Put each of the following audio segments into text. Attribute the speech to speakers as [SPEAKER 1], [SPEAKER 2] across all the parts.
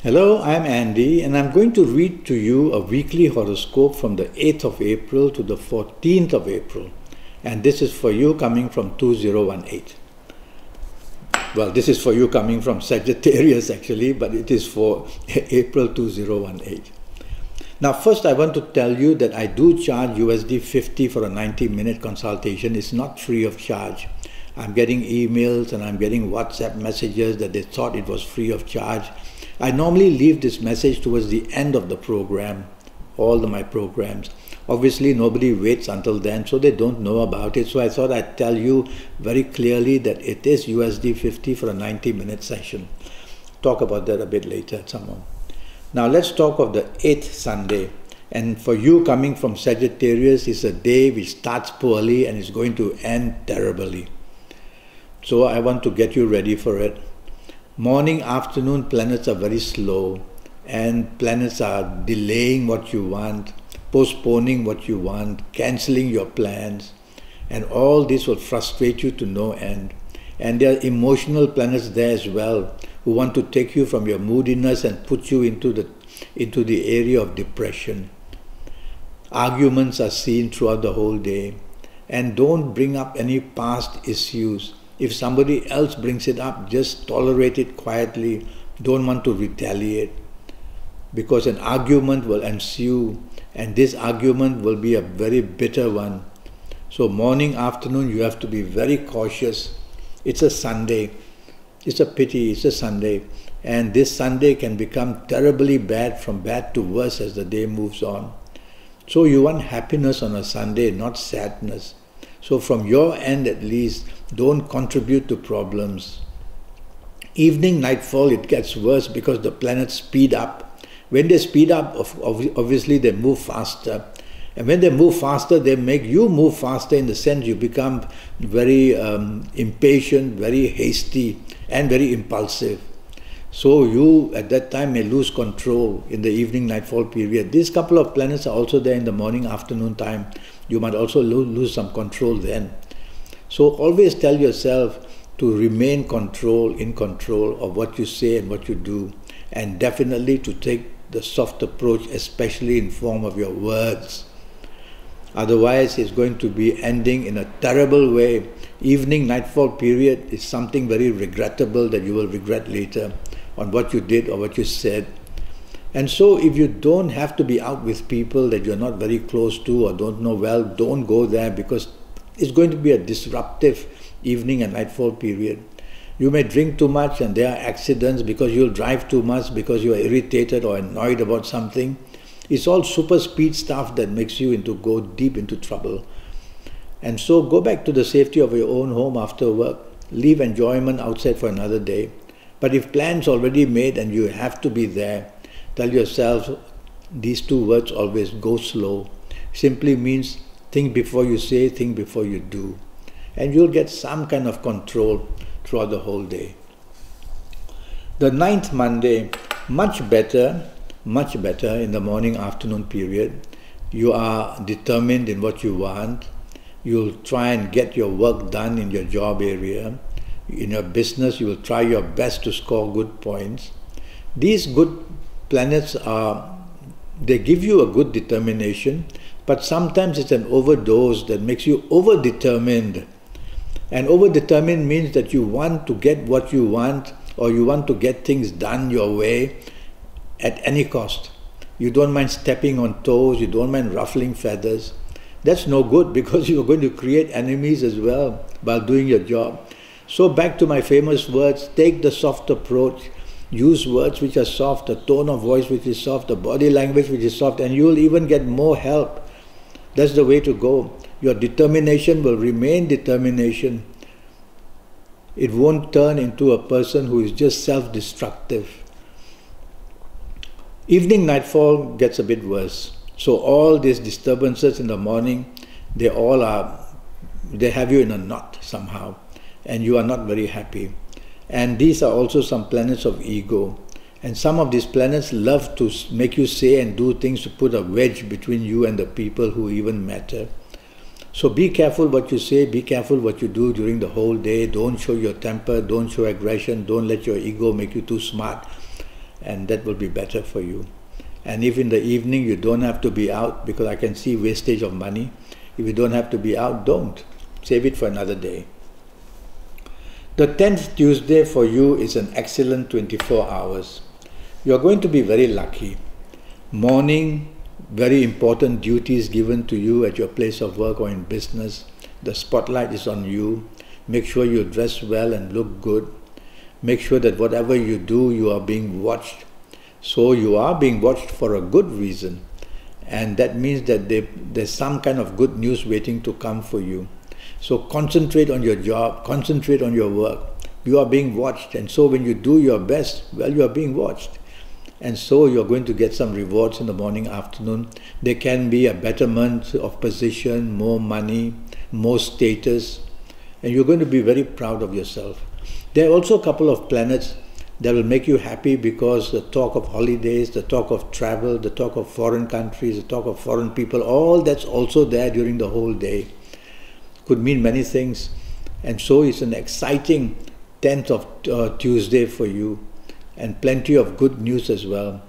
[SPEAKER 1] Hello, I'm Andy, and I'm going to read to you a weekly horoscope from the 8th of April to the 14th of April. And this is for you coming from 2018. Well, this is for you coming from Sagittarius actually, but it is for April 2018. Now, first I want to tell you that I do charge USD 50 for a 90-minute consultation. It's not free of charge. I'm getting emails and I'm getting WhatsApp messages that they thought it was free of charge. I normally leave this message towards the end of the program, my programs. Obviously, nobody waits until then, so they don't know about it. So I thought I'd tell you very clearly that it is USD 50 for a 90-minute session. Talk about that a bit later at some point. Now let's talk of the 8th Sunday. And for you coming from Sagittarius, it's a day which starts poorly and is going to end terribly. So I want to get you ready for it. Morning, afternoon planets are very slow, and planets are delaying what you want, postponing what you want, cancelling your plans, and all this will frustrate you to no end. And there are emotional planets there as well, who want to take you from your moodiness and put you into the area of depression. Arguments are seen throughout the whole day, and don't bring up any past issues. If somebody else brings it up, just tolerate it quietly. Don't want to retaliate, because an argument will ensue, and this argument will be a very bitter one. So morning, afternoon, you have to be very cautious. It's a Sunday. It's a pity, it's a Sunday. And this Sunday can become terribly bad, from bad to worse as the day moves on. So you want happiness on a Sunday, not sadness. So from your end at least, don't contribute to problems. Evening, nightfall, it gets worse because the planets speed up. When they speed up, obviously they move faster. And when they move faster, they make you move faster, in the sense you become very impatient, very hasty, and very impulsive. So you at that time may lose control in the evening nightfall period. These couple of planets are also there in the morning afternoon time. You might also lose some control then. So always tell yourself to remain in control of what you say and what you do, and definitely to take the soft approach, especially in form of your words. Otherwise, it's going to be ending in a terrible way. Evening nightfall period is something very regrettable that you will regret later on what you did or what you said. And so if you don't have to be out with people that you're not very close to or don't know well, don't go there, because it's going to be a disruptive evening and nightfall period. You may drink too much and there are accidents because you'll drive too much because you are irritated or annoyed about something. It's all super speed stuff that makes you go deep into trouble. And so go back to the safety of your own home after work. Leave enjoyment outside for another day. But if plans already made and you have to be there, tell yourself these two words always: go slow. Simply means think before you say, think before you do. And you'll get some kind of control throughout the whole day. The 9th Monday, much better in the morning afternoon period. You are determined in what you want. You'll try and get your work done in your job area. In your business, you will try your best to score good points. These good planets they give you a good determination, but sometimes it's an overdose that makes you over-determined. And over-determined means that you want to get what you want, or you want to get things done your way at any cost. You don't mind stepping on toes, you don't mind ruffling feathers. That's no good, because you're going to create enemies as well while doing your job. So back to my famous words: take the soft approach. Use words which are soft, a tone of voice which is soft, a body language which is soft, and you will even get more help. That's the way to go. Your determination will remain determination. It won't turn into a person who is just self-destructive. Evening nightfall gets a bit worse. So all these disturbances in the morning, they have you in a knot somehow, and you are not very happy. And these are also some planets of ego. And some of these planets love to make you say and do things to put a wedge between you and the people who even matter. So be careful what you say, be careful what you do during the whole day. Don't show your temper, don't show aggression, don't let your ego make you too smart. and that will be better for you. And if in the evening you don't have to be out, because I can see wastage of money, if you don't have to be out, don't. Save it for another day. The 10th Tuesday for you is an excellent 24 hours. You are going to be very lucky. Morning, very important duties given to you at your place of work or in business. The spotlight is on you. Make sure you dress well and look good. Make sure that whatever you do, you are being watched. So you are being watched for a good reason. And that means that there's some kind of good news waiting to come for you. So concentrate on your job, concentrate on your work. You are being watched, and so when you do your best, well, you are being watched. And so you're going to get some rewards in the morning, afternoon. There can be a betterment of position, more money, more status, and you're going to be very proud of yourself. There are also a couple of planets that will make you happy, because the talk of holidays, the talk of travel, the talk of foreign countries, the talk of foreign people, all that's also there during the whole day. Could mean many things. And so it's an exciting 10th of Tuesday for you, and plenty of good news as well.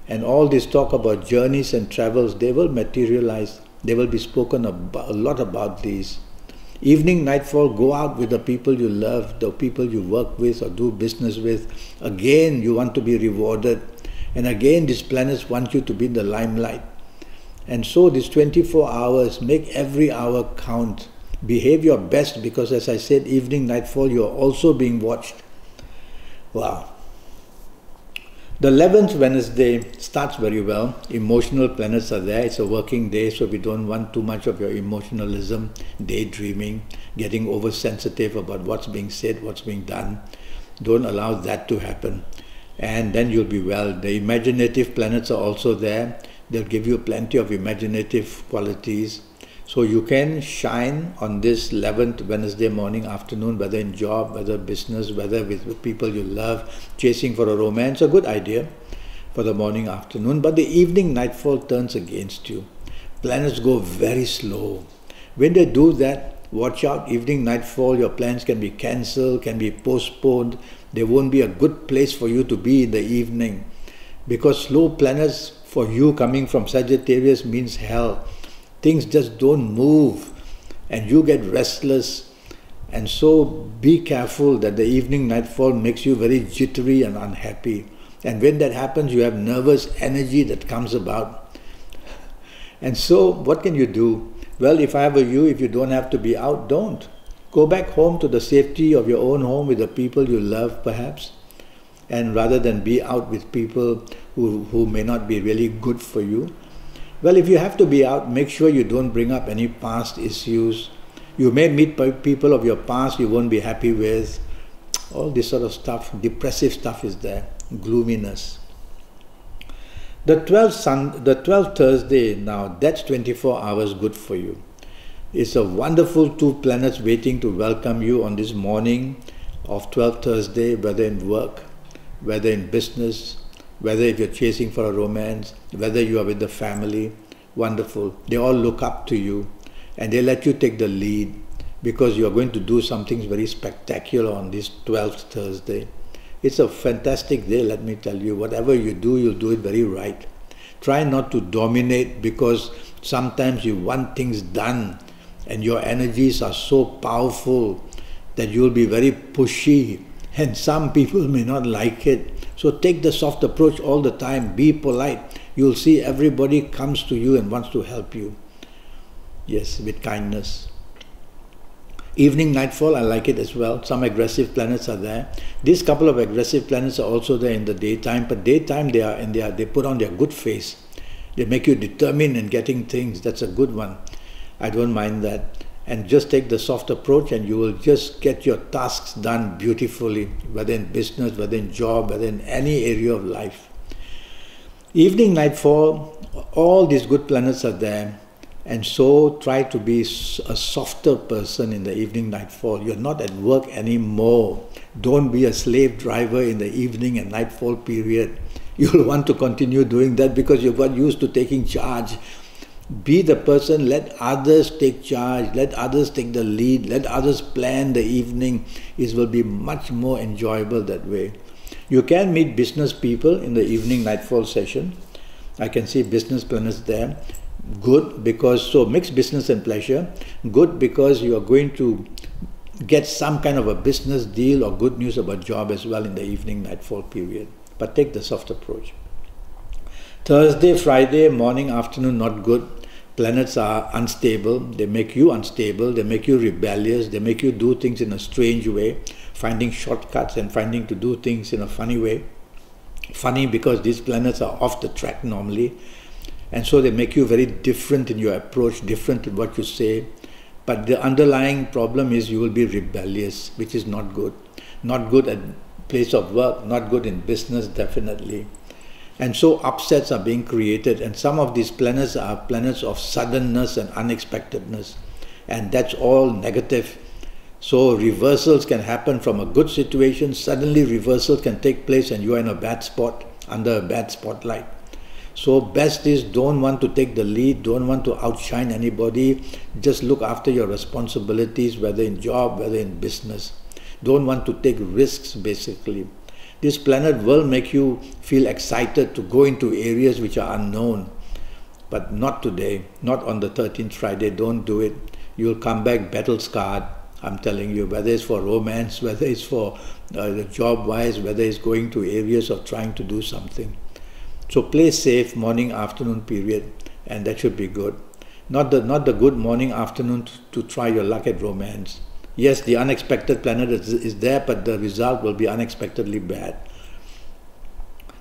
[SPEAKER 1] And all this talk about journeys and travels, they will materialize. They will be spoken about, a lot about these. Evening, nightfall, go out with the people you love, the people you work with or do business with. Again, you want to be rewarded. And again, these planets want you to be in the limelight. And so these 24 hours, make every hour count. Behave your best, because as I said, evening, nightfall, you are also being watched. Wow. The 11th Wednesday starts very well. Emotional planets are there. It's a working day, so we don't want too much of your emotionalism, daydreaming, getting oversensitive about what's being said, what's being done. Don't allow that to happen. And then you'll be well. The imaginative planets are also there. They'll give you plenty of imaginative qualities. So you can shine on this 11th Wednesday morning, afternoon, whether in job, whether business, whether with people you love, chasing for a romance, a good idea for the morning, afternoon. But the evening, nightfall turns against you. Planets go very slow. When they do that, watch out. Evening, nightfall, your plans can be cancelled, can be postponed. There won't be a good place for you to be in the evening. Because slow planets for you coming from Sagittarius means hell. Things just don't move and you get restless, and so be careful that the evening nightfall makes you very jittery and unhappy. And when that happens, you have nervous energy that comes about. And so what can you do? Well, if I were you, if you don't have to be out, don't. Go back home to the safety of your own home with the people you love perhaps, and rather than be out with people who may not be really good for you. Well, if you have to be out, make sure you don't bring up any past issues. You may meet people of your past you won't be happy with. All this sort of stuff, depressive stuff is there, gloominess. The 12th Thursday now, that's 24 hours good for you. It's a wonderful 2 planets waiting to welcome you on this morning of 12th Thursday, whether in work, whether in business, whether if you're chasing for a romance, whether you are with the family. Wonderful. They all look up to you and they let you take the lead, because you are going to do something very spectacular on this 12th Thursday. It's a fantastic day, let me tell you. Whatever you do, you'll do it very right. Try not to dominate, because sometimes you want things done and your energies are so powerful that you'll be very pushy, and some people may not like it. So take the soft approach all the time, be polite. You'll see everybody comes to you and wants to help you. Yes, with kindness. Evening, nightfall, I like it as well. Some aggressive planets are there. These couple of aggressive planets are also there in the daytime, but daytime they put on their good face. They make you determined in getting things. That's a good one. I don't mind that. And just take the soft approach and you will just get your tasks done beautifully, whether in business, whether in job, whether in any area of life. Evening, nightfall, all these good planets are there. And so try to be a softer person in the evening, nightfall. You're not at work anymore. Don't be a slave driver in the evening and nightfall period. You'll want to continue doing that because you've got used to taking charge. Be the person, let others take charge, let others take the lead, let others plan the evening. It will be much more enjoyable that way. You can meet business people in the evening nightfall session. I can see business planners there. Good, because so mixed business and pleasure. Good, because you are going to get some kind of a business deal or good news about job as well in the evening nightfall period. But take the soft approach. Thursday, Friday, morning, afternoon, not good. Planets are unstable. They make you unstable. They make you rebellious. They make you do things in a strange way, finding shortcuts and finding to do things in a funny way. Funny because these planets are off the track normally. And so they make you very different in your approach, different in what you say. But the underlying problem is you will be rebellious, which is not good. Not good at place of work, not good in business, definitely. And so upsets are being created, and some of these planets are planets of suddenness and unexpectedness. And that's all negative. So reversals can happen from a good situation. Suddenly reversals can take place and you are in a bad spot, under a bad spotlight. So best is don't want to take the lead, don't want to outshine anybody. Just look after your responsibilities, whether in job, whether in business. Don't want to take risks, basically. This planet will make you feel excited to go into areas which are unknown. But not today, not on the 13th Friday, don't do it. You'll come back battle scarred, I'm telling you, whether it's for romance, whether it's for job-wise, whether it's going to areas of trying to do something. So play safe morning, afternoon period, and that should be good. Not the good morning, afternoon to try your luck at romance. Yes, the unexpected planet is there, but the result will be unexpectedly bad.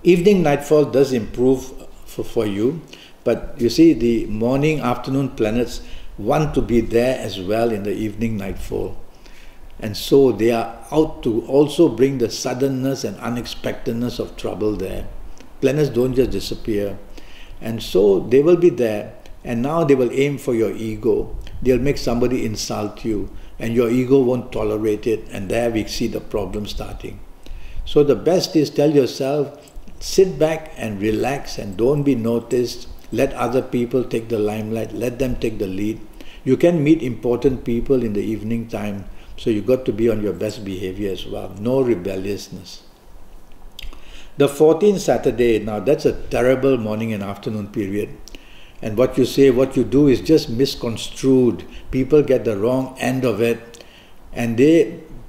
[SPEAKER 1] Evening nightfall does improve for you, but you see the morning, afternoon planets want to be there as well in the evening nightfall. And so they are out to also bring the suddenness and unexpectedness of trouble there. Planets don't just disappear. And so they will be there, and now they will aim for your ego. They'll make somebody insult you, and your ego won't tolerate it, and there we see the problem starting. So the best is tell yourself, sit back and relax and don't be noticed. Let other people take the limelight, let them take the lead. You can meet important people in the evening time, so you got to be on your best behavior as well. No rebelliousness. The 14th Saturday, now that's a terrible morning and afternoon period. And what you say, what you do is just misconstrued. People get the wrong end of it. And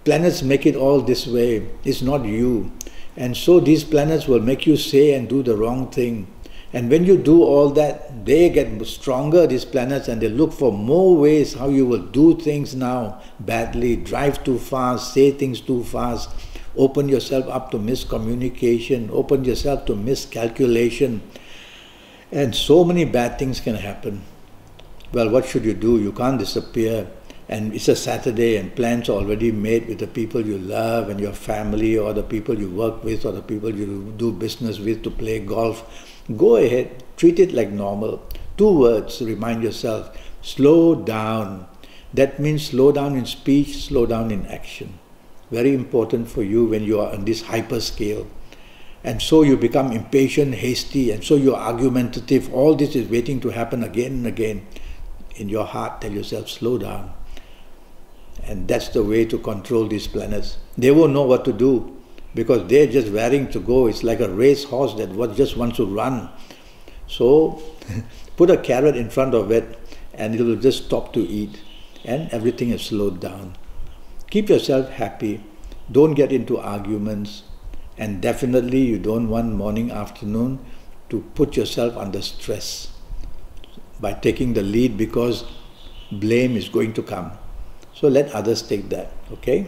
[SPEAKER 1] planets make it all this way. It's not you. And so these planets will make you say and do the wrong thing. And when you do all that, they get stronger, these planets, and they look for more ways how you will do things now badly, drive too fast, say things too fast, open yourself up to miscommunication, open yourself to miscalculation. And so many bad things can happen. Well, what should you do? You can't disappear. And it's a Saturday and plans are already made with the people you love and your family or the people you work with or the people you do business with to play golf. Go ahead, treat it like normal. 2 words, remind yourself, slow down. That means slow down in speech, slow down in action. Very important for you when you are on this hyper scale. And so you become impatient, hasty, and so you're argumentative. All this is waiting to happen again and again. In your heart, tell yourself, slow down. And that's the way to control these planets. They won't know what to do because they're just raring to go. It's like a race horse that just wants to run. So put a carrot in front of it and it will just stop to eat. And everything is slowed down. Keep yourself happy. Don't get into arguments. And definitely you don't want morning, afternoon to put yourself under stress by taking the lead because blame is going to come. So let others take that, okay?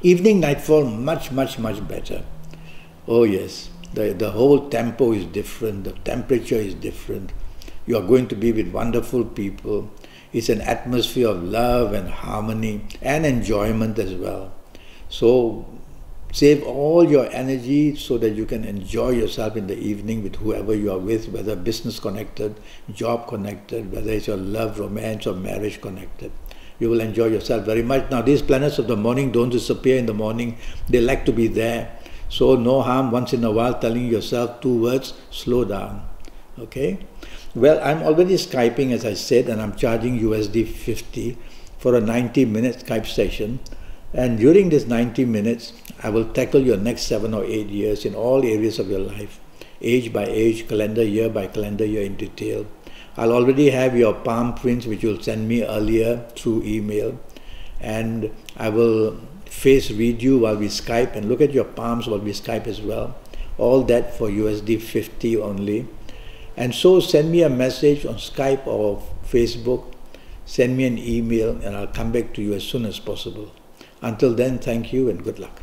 [SPEAKER 1] Evening nightfall, much, much, much better. Oh yes, the whole tempo is different, the temperature is different. You are going to be with wonderful people. It's an atmosphere of love and harmony and enjoyment as well. So save all your energy so that you can enjoy yourself in the evening with whoever you are with, whether business connected, job connected, whether it's your love, romance or marriage connected. You will enjoy yourself very much. Now these planets of the morning don't disappear in the morning. They like to be there. So no harm once in a while telling yourself 2 words, slow down. Okay? Well, I'm already Skyping as I said, and I'm charging USD 50 for a 90-minute Skype session. And during this 90 minutes, I will tackle your next 7 or 8 years in all areas of your life, age by age, calendar year by calendar year in detail. I'll already have your palm prints, which you'll send me earlier through email. And I will face read you while we Skype and look at your palms while we Skype as well. All that for USD 50 only. And so send me a message on Skype or Facebook. Send me an email and I'll come back to you as soon as possible. Until then, thank you and good luck.